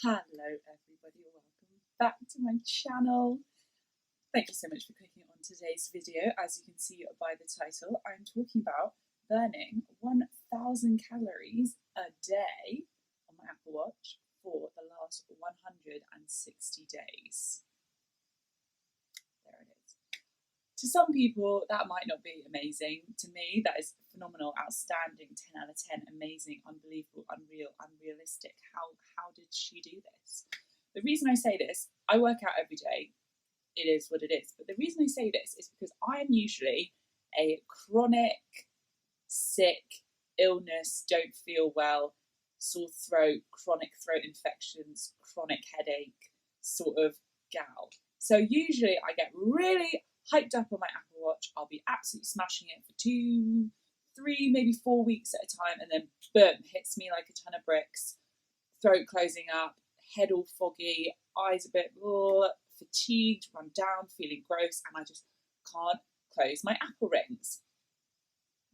Hello everybody, welcome back to my channel. Thank you so much for clicking on today's video. As you can see by the title, I'm talking about burning 1,000 calories a day on my Apple Watch for the last 160 days. There it is. To some people, that might not be amazing. To me, that is phenomenal, outstanding, 10 out of 10, amazing, unbelievable, unreal, unrealistic. How did she do this? The reason I say this, I work out every day. It is what it is. But the reason I say this is because I am usually a chronic, sick, illness, don't feel well, sore throat, chronic throat infections, chronic headache sort of gal. So usually I get really hyped up on my Apple Watch. I'll be absolutely smashing it for 2, 3, maybe 4 weeks at a time, and then boom, hits me like a ton of bricks. Throat closing up, head all foggy, eyes a bit fatigued, run down, feeling gross, and I just can't close my Apple rings.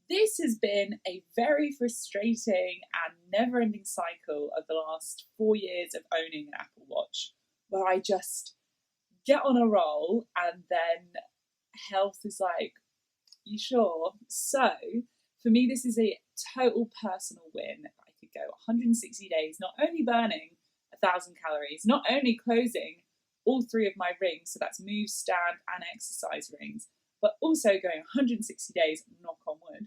This has been a very frustrating and never-ending cycle of the last 4 years of owning an Apple Watch, where I just get on a roll and then health is like, you sure? So for me, this is a total personal win. I could go 160 days, not only burning 1,000 calories, not only closing all 3 of my rings, so that's move, stand and exercise rings, but also going 160 days, knock on wood,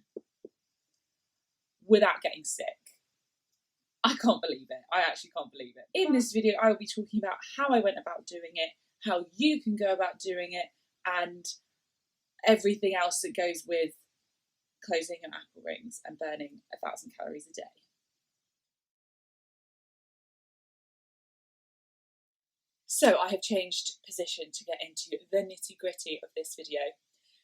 without getting sick. I can't believe it. I actually can't believe it. In this video, I will be talking about how I went about doing it, how you can go about doing it, and everything else that goes with closing your Apple rings and burning 1,000 calories a day. So I have changed position to get into the nitty-gritty of this video.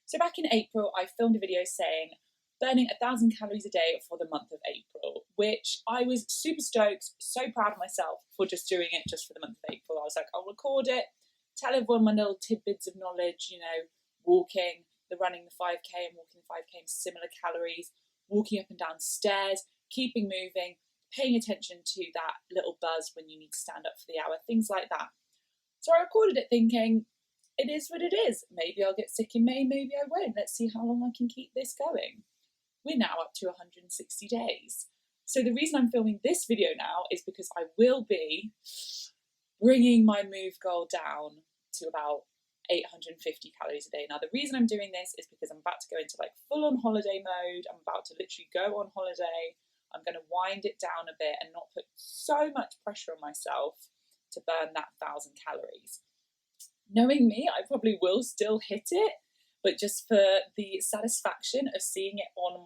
So back in April, I filmed a video saying burning 1,000 calories a day for the month of April, which I was super stoked, so proud of myself for just doing it just for the month of April. I was like, I'll record it, tell everyone my little tidbits of knowledge, you know, walking, the running the 5K and walking the 5K in similar calories, walking up and down stairs, keeping moving, paying attention to that little buzz when you need to stand up for the hour, things like that. So I recorded it thinking, it is what it is. Maybe I'll get sick in May, maybe I won't. Let's see how long I can keep this going. We're now up to 160 days. So the reason I'm filming this video now is because I will be bringing my move goal down to about 850 calories a day. Now, the reason I'm doing this is because I'm about to go into like full-on holiday mode. I'm about to literally go on holiday. I'm going to wind it down a bit and not put so much pressure on myself to burn that 1,000 calories. Knowing me, I probably will still hit it, but just for the satisfaction of seeing it on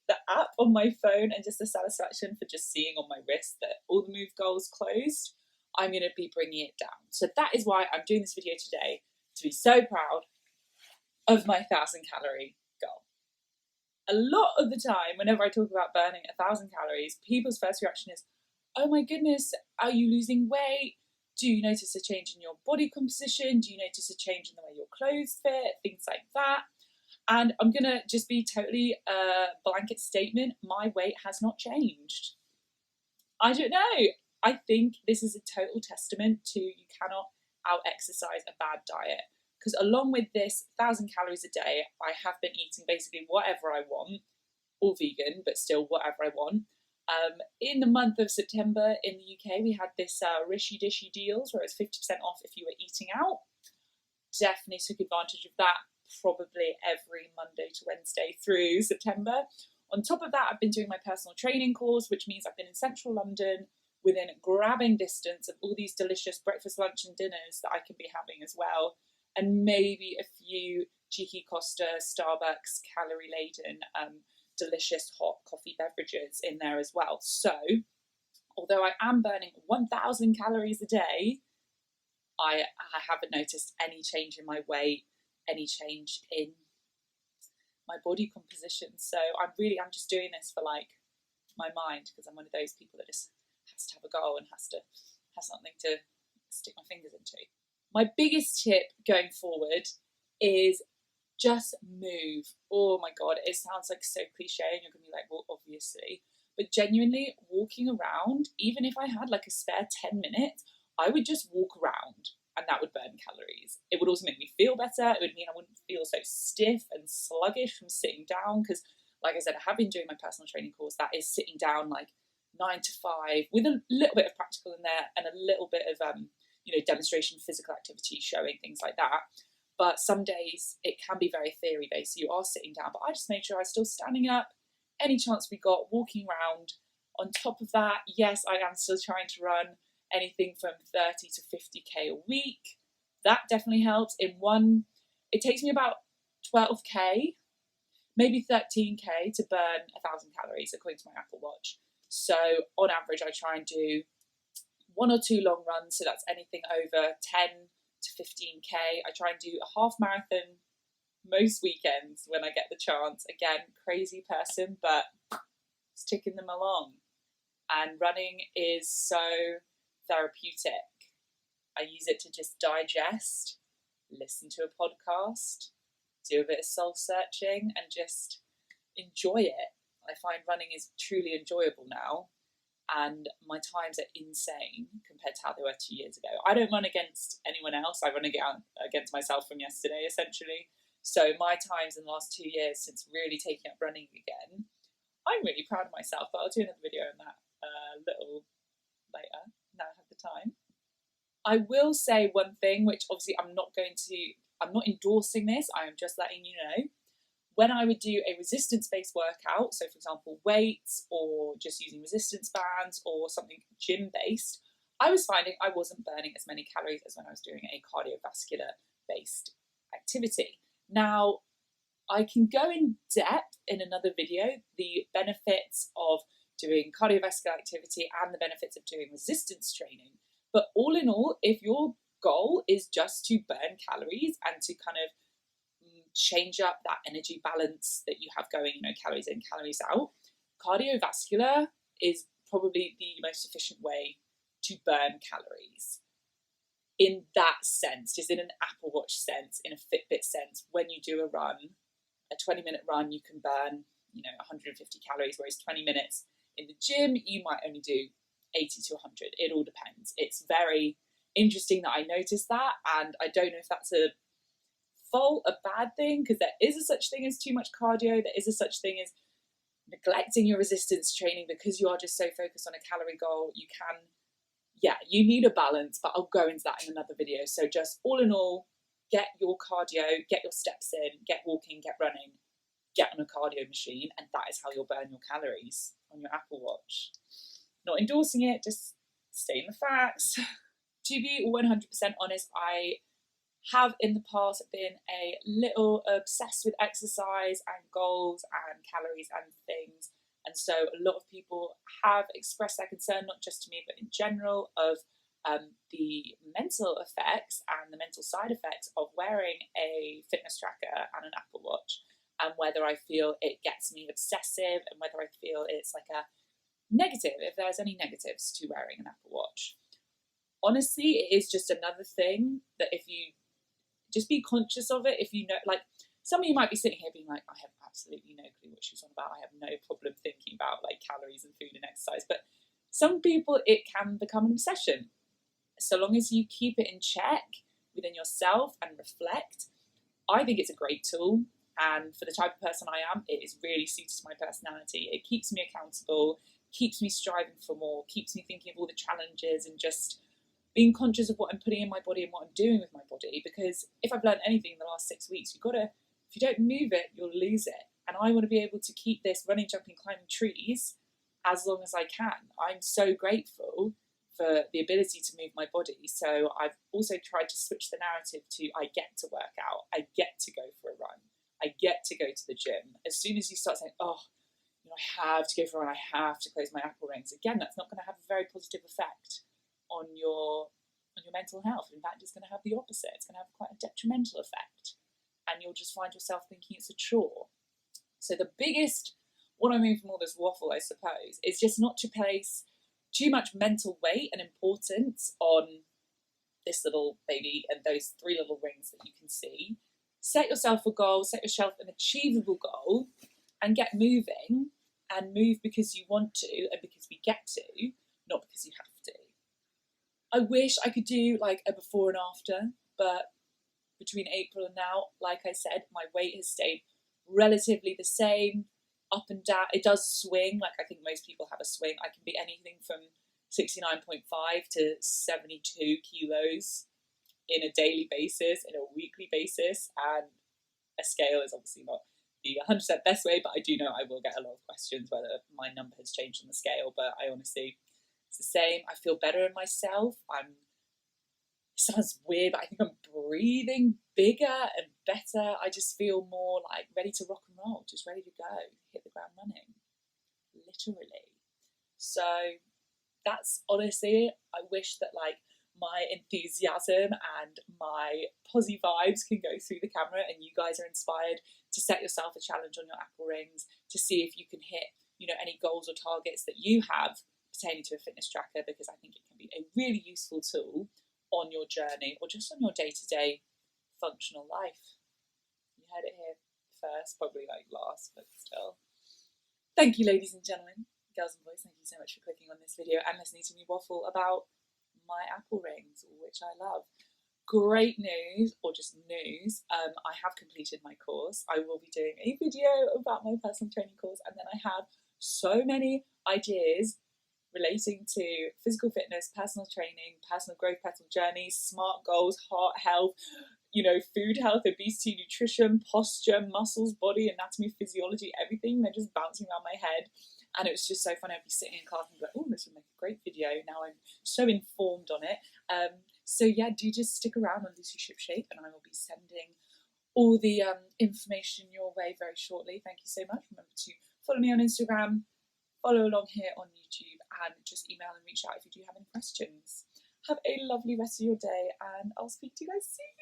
the app on my phone and just the satisfaction for just seeing on my wrist that all the move goals closed, I'm going to be bringing it down. So that is why I'm doing this video today, to be so proud of my 1,000 calorie goal. A lot of the time, whenever I talk about burning 1,000 calories, people's first reaction is, oh my goodness, are you losing weight? Do you notice a change in your body composition? Do you notice a change in the way your clothes fit? Things like that. And I'm going to just be totally a blanket statement. My weight has not changed. I don't know. I think this is a total testament to you cannot out-exercise a bad diet. Because along with this 1,000 calories a day, I have been eating basically whatever I want, all vegan, but still whatever I want. In the month of September in the UK, we had this Rishi Dishy deals where it was 50% off if you were eating out. Definitely took advantage of that probably every Monday to Wednesday through September. On top of that, I've been doing my personal training course, which means I've been in central London within grabbing distance of all these delicious breakfast, lunch and dinners that I can be having as well. And maybe a few cheeky Costa, Starbucks, calorie-laden, delicious hot coffee beverages in there as well. So, although I am burning 1,000 calories a day, I haven't noticed any change in my weight, any change in my body composition. So I'm just doing this for like my mind, because I'm one of those people that just has to have a goal and has to have something to stick my fingers into. My biggest tip going forward is just move. Oh my God, it sounds like so cliche and you're gonna be like, well, obviously, But genuinely walking around, even if I had like a spare 10 minutes, I would just walk around and that would burn calories. It would also make me feel better. It would mean I wouldn't feel so stiff and sluggish from sitting down because, like I said, I have been doing my personal training course that is sitting down like 9 to 5 with a little bit of practical in there and a little bit of demonstration physical activity showing things like that. But some days it can be very theory based, so you are sitting down, but I just made sure I was still standing up any chance we got, walking around. On top of that, yes, I am still trying to run anything from 30 to 50k a week. That definitely helps. It takes me about 12k, maybe 13k to burn 1,000 calories according to my Apple Watch. So on average, I try and do 1 or 2 long runs. So that's anything over 10 to 15k. I try and do a half marathon most weekends when I get the chance. Again, crazy person, but it's ticking them along. And running is so therapeutic. I use it to just digest, listen to a podcast, do a bit of soul searching, and just enjoy it. I find running is truly enjoyable now, and my times are insane compared to how they were 2 years ago. I don't run against anyone else. I run against myself from yesterday, essentially. So my times in the last 2 years since really taking up running again, I'm really proud of myself, but I'll do another video on that a little later. Now I have the time. I will say one thing, which obviously I'm not endorsing this, I am just letting you know. When I would do a resistance-based workout, so for example, weights or just using resistance bands or something gym-based, I was finding I wasn't burning as many calories as when I was doing a cardiovascular-based activity. Now, I can go in depth in another video, the benefits of doing cardiovascular activity and the benefits of doing resistance training. But all in all, if your goal is just to burn calories and to kind of change up that energy balance that you have going, calories in, calories out, cardiovascular is probably the most efficient way to burn calories. In that sense, just in an Apple Watch sense, in a Fitbit sense, when you do a run, a 20-minute run, you can burn, 150 calories, whereas 20 minutes in the gym, you might only do 80 to 100. It all depends. It's very interesting that I noticed that, and I don't know if that's a bad thing, because there is a such thing as too much cardio. There is a such thing as neglecting your resistance training because you are just so focused on a calorie goal. You need a balance, but I'll go into that in another video. So just all in all, get your cardio, get your steps in, get walking, get running, get on a cardio machine, and that is how you'll burn your calories on your Apple Watch. Not endorsing it, just stating the facts. To be 100% honest, I have in the past been a little obsessed with exercise and goals and calories and things. And so a lot of people have expressed their concern, not just to me, but in general, of the mental effects and the mental side effects of wearing a fitness tracker and an Apple Watch, and whether I feel it gets me obsessive and whether I feel it's like a negative, if there's any negatives to wearing an Apple Watch. Honestly, it is just another thing that if you just be conscious of it, if you know, like some of you might be sitting here being like, I have absolutely no clue what she's on about. I have no problem thinking about like calories and food and exercise. But some people, it can become an obsession. So long as you keep it in check within yourself and reflect, I think it's a great tool. And for the type of person I am, it is really suited to my personality. It keeps me accountable, keeps me striving for more, keeps me thinking of all the challenges and just being conscious of what I'm putting in my body and what I'm doing with my body. Because if I've learned anything in the last 6 weeks, if you don't move it, you'll lose it. And I want to be able to keep this running, jumping, climbing trees as long as I can. I'm so grateful for the ability to move my body. So I've also tried to switch the narrative to I get to work out, I get to go for a run, I get to go to the gym. As soon as you start saying, I have to go for a run, I have to close my Apple rings, again, that's not going to have a very positive effect on your mental health. In fact, it's going to have the opposite. It's going to have quite a detrimental effect, and you'll just find yourself thinking it's a chore. So what I mean from all this waffle, I suppose, is just not to place too much mental weight and importance on this little baby and those 3 little rings that you can see. Set yourself a goal, set yourself an achievable goal, and get moving. and move because you want to and because we get to, not because you have to. I wish I could do like a before and after, but between April and now, like I said, my weight has stayed relatively the same, up and down. It does swing, like I think most people have a swing. I can be anything from 69.5 to 72 kilos in a daily basis, in a weekly basis, and a scale is obviously not the 100% best way, but I do know I will get a lot of questions whether my number has changed on the scale, but I honestly, it's the same. I feel better in myself. It sounds weird, but I think I'm breathing bigger and better. I just feel more like ready to rock and roll, just ready to go, hit the ground running, literally. So that's honestly, I wish that like my enthusiasm and my posy vibes can go through the camera and you guys are inspired to set yourself a challenge on your Apple rings to see if you can hit, you know, any goals or targets that you have pertaining to a fitness tracker, because I think it can be a really useful tool on your journey or just on your day-to-day functional life. You heard it here first, probably like last, but still. Thank you, ladies and gentlemen, girls and boys, thank you so much for clicking on this video and listening to me waffle about my Apple rings, which I love. Great news, or just news, I have completed my course. I will be doing a video about my personal training course, and then I have so many ideas relating to physical fitness, personal training, personal growth, personal journeys, smart goals, heart health, you know, food health, obesity, nutrition, posture, muscles, body anatomy, physiology, everything. They're just bouncing around my head. And it was just so fun. I'd be sitting in class and be like, oh, this would make a great video. Now I'm so informed on it. So yeah, do just stick around on Lucy Ship Shape and I will be sending all the information your way very shortly. Thank you so much. Remember to follow me on Instagram, follow along here on YouTube, and just email and reach out if you do have any questions. Have a lovely rest of your day and I'll speak to you guys soon.